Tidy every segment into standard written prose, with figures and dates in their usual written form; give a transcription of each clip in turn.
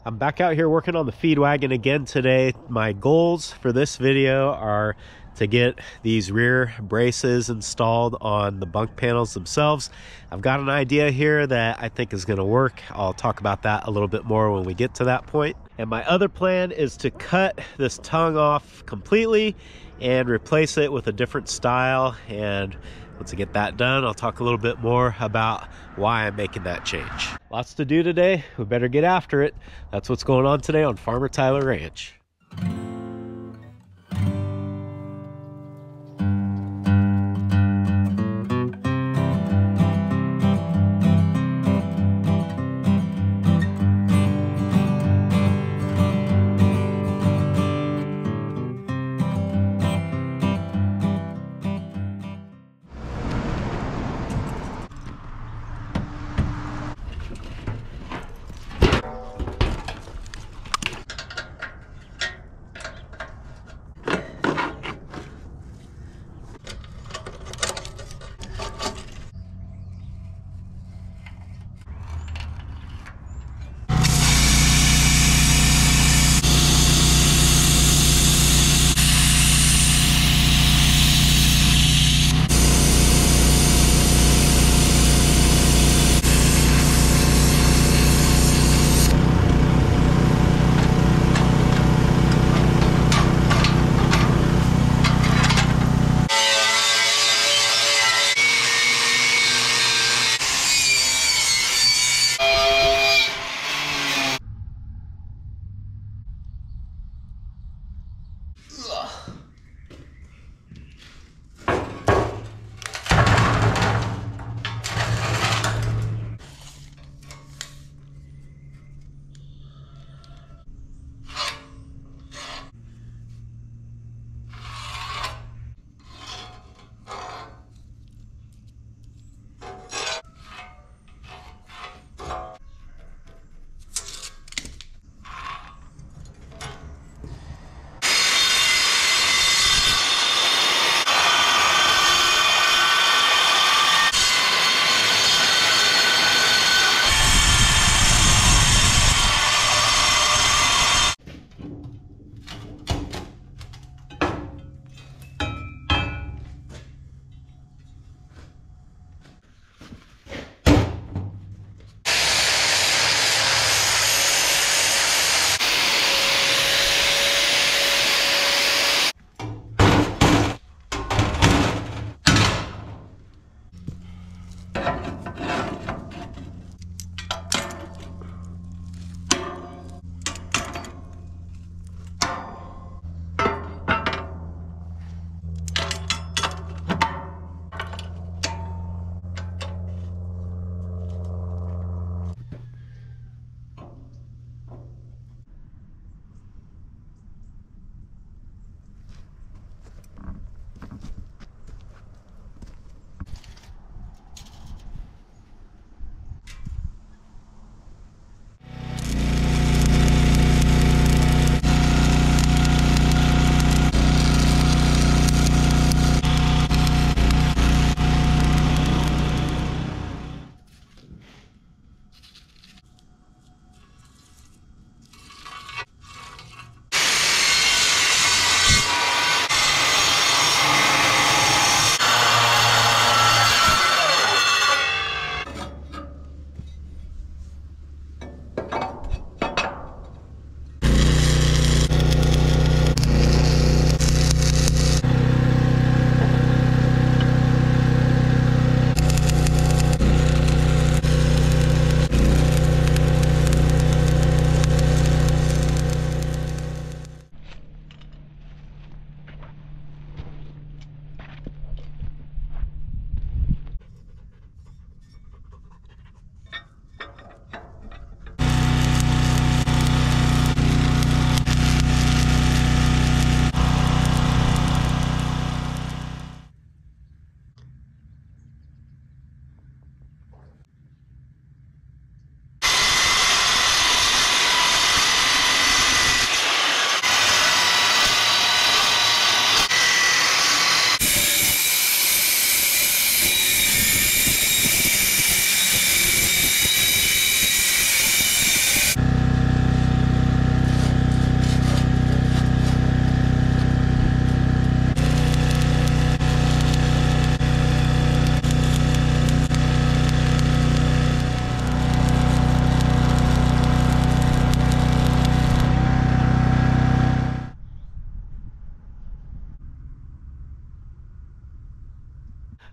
I'm back out here working on the feed wagon again today. My goals for this video are to get these rear braces installed on the bunk panels themselves. I've got an idea here that I think is going to work. I'll talk about that a little bit more when we get to that point. And my other plan is to cut this tongue off completely and replace it with a different style. And once I get that done, I'll talk a little bit more about why I'm making that change. Lots to do today. We better get after it. That's what's going on today on Farmer Tyler Ranch.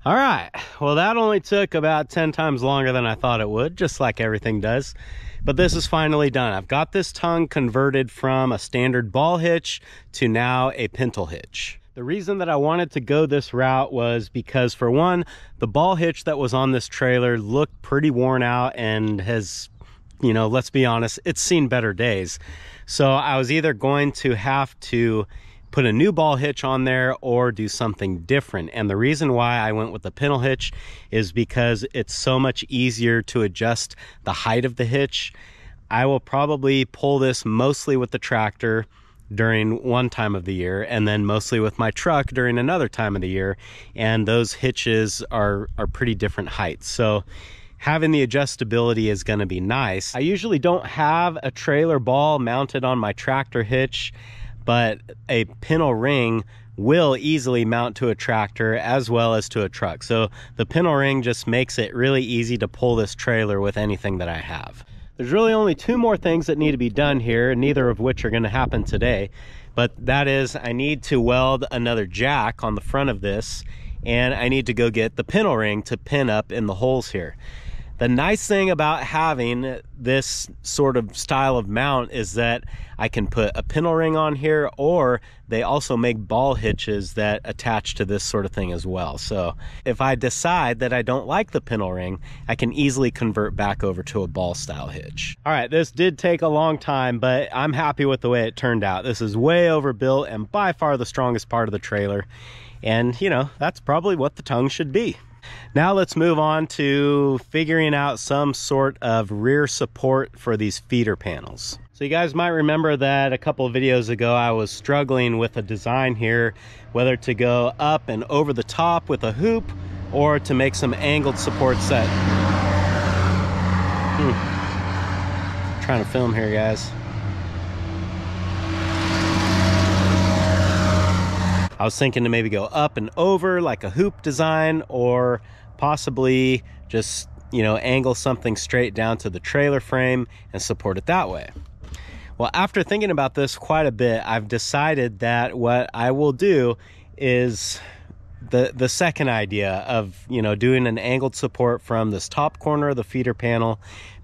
All right, well, that only took about 10 times longer than I thought it would, just like everything does. But this is finally done. I've got this tongue converted from a standard ball hitch to now a pintle hitch. The reason that I wanted to go this route was because, for one, the ball hitch that was on this trailer looked pretty worn out and has, you know, let's be honest, it's seen better days. So I was either going to have to put a new ball hitch on there or do something different. And the reason why I went with the pintle hitch is because it's so much easier to adjust the height of the hitch. I will probably pull this mostly with the tractor during one time of the year, and then mostly with my truck during another time of the year. And those hitches are pretty different heights. So having the adjustability is going to be nice. I usually don't have a trailer ball mounted on my tractor hitch, but a pintle ring will easily mount to a tractor as well as to a truck. So the pintle ring just makes it really easy to pull this trailer with anything that I have. There's really only two more things that need to be done here, neither of which are going to happen today. But that is, I need to weld another jack on the front of this, and I need to go get the pintle ring to pin up in the holes here. The nice thing about having this sort of style of mount is that I can put a pintle ring on here, or they also make ball hitches that attach to this sort of thing as well. So if I decide that I don't like the pintle ring, I can easily convert back over to a ball style hitch. All right, this did take a long time, but I'm happy with the way it turned out. This is way overbuilt and by far the strongest part of the trailer. And you know, that's probably what the tongue should be. Now let's move on to figuring out some sort of rear support for these feeder panels. So you guys might remember that a couple of videos ago I was struggling with a design here, whether to go up and over the top with a hoop or to make some angled support set. Trying to film here, guys. I was thinking to maybe go up and over like a hoop design, or possibly just, you know, angle something straight down to the trailer frame and support it that way. Well, after thinking about this quite a bit, I've decided that what I will do is the second idea of, you know, doing an angled support from this top corner of the feeder panel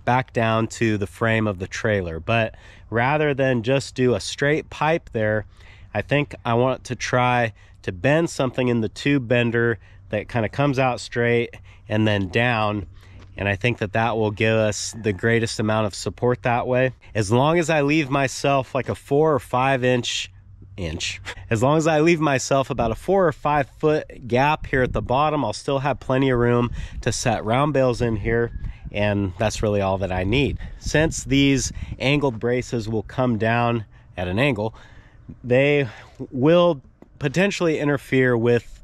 back down to the frame of the trailer. But rather than just do a straight pipe there, I think I want to try to bend something in the tube bender that kind of comes out straight and then down. And I think that that will give us the greatest amount of support that way. As long as I leave myself like a 4 or 5 inch, as long as I leave myself about a 4 or 5 foot gap here at the bottom, I'll still have plenty of room to set round bales in here. And that's really all that I need. Since these angled braces will come down at an angle, they will potentially interfere with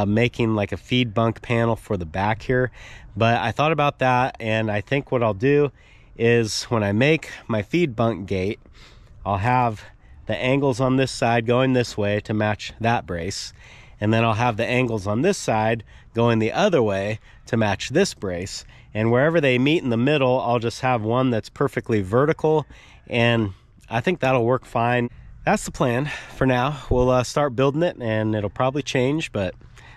making like a feed bunk panel for the back here. But I thought about that, and I think what I'll do is when I make my feed bunk gate, I'll have the angles on this side going this way to match that brace, and then I'll have the angles on this side going the other way to match this brace. And wherever they meet in the middle, I'll just have one that's perfectly vertical, and I think that'll work fine. That's the plan for now. We'll start building it, and it'll probably change, but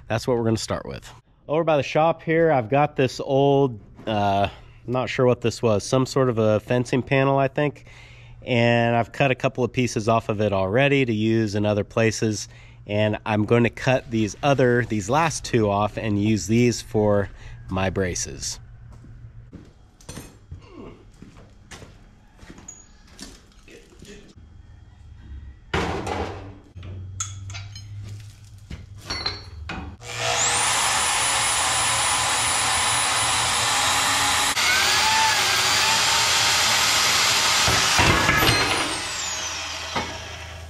that's what we're going to start with. Over by the shop here, I've got this old, I'm not sure what this was, some sort of a fencing panel, I think. And I've cut a couple of pieces off of it already to use in other places. And I'm going to cut these last two off and use these for my braces.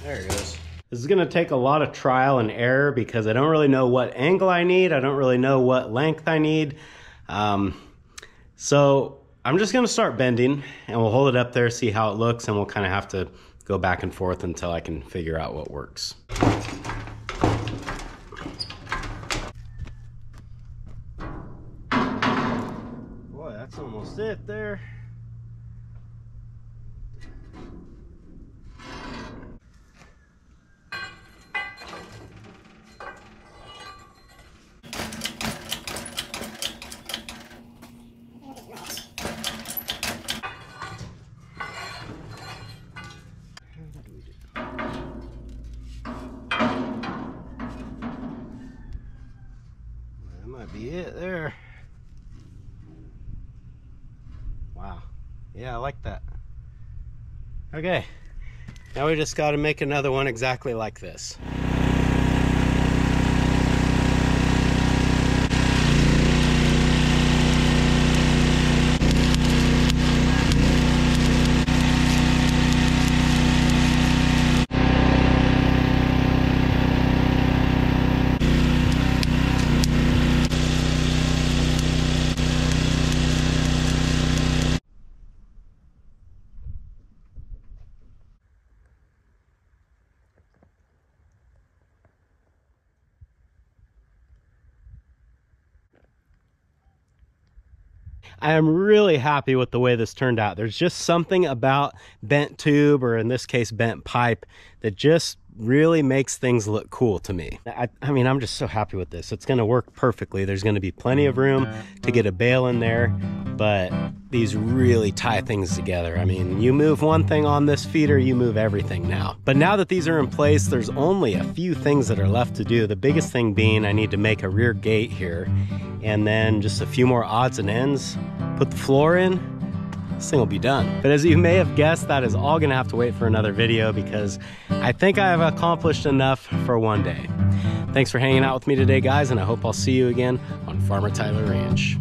There it goes. This is gonna take a lot of trial and error because I don't really know what angle I need. I don't really know what length I need. So I'm just gonna start bending and we'll hold it up there, see how it looks, and we'll kind of have to go back and forth until I can figure out what works. Boy, that's almost it there. be it there. Wow. Yeah, I like that. Okay. Now we just got to make another one exactly like this. I am really happy with the way this turned out. There's just something about bent tube, or in this case bent pipe, that just really makes things look cool to me. I mean, I'm just so happy with this. It's going to work perfectly. There's going to be plenty of room to get a bale in there, but these really tie things together. I mean, you move one thing on this feeder, you move everything now. But now that these are in place, there's only a few things that are left to do. The biggest thing being I need to make a rear gate here, and then just a few more odds and ends, put the floor in, this thing will be done. But as you may have guessed, that is all gonna have to wait for another video, because I think I have accomplished enough for one day. Thanks for hanging out with me today, guys, and I hope I'll see you again on Farmer Tyler Ranch.